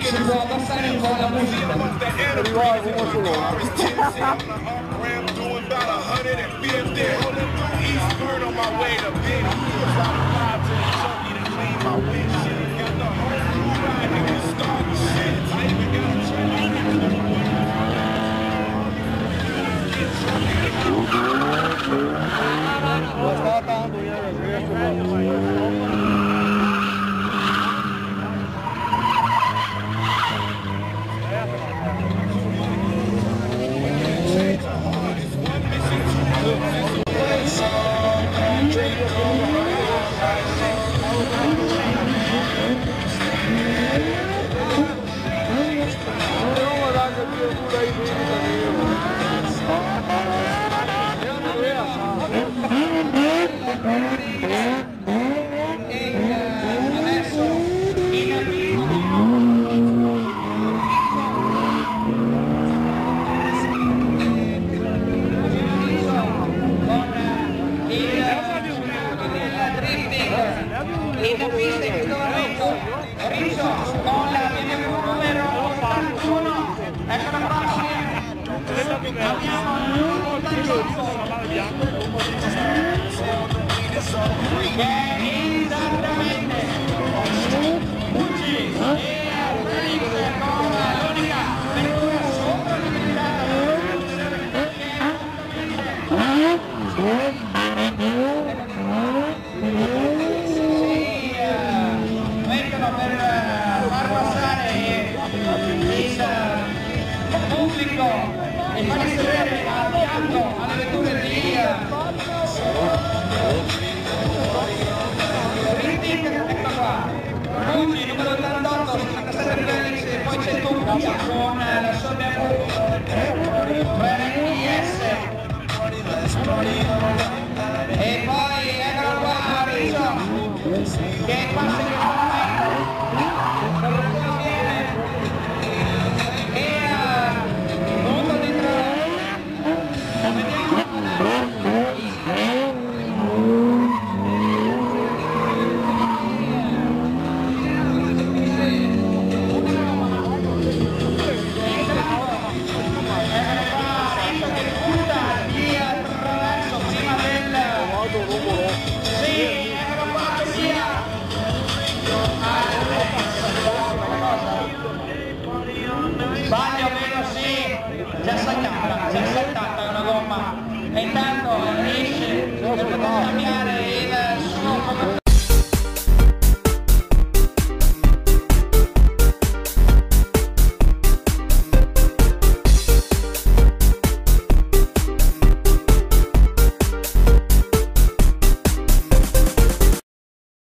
Si può abbassare un po' la musica. In pista in questo momento Rizzo con la BMW numero 81. Ecco la prossima. Abbiamo 88 che è esattamente Pucci e Rizzo con l'unica vettura sopra pubblico e farli sedere a fianco alle vetture di Rinting, ecco qua, Pucci numero 88, 77 livelli e poi c'è Tuccia con la sua RS e poi eccolo qua Rizzo che passa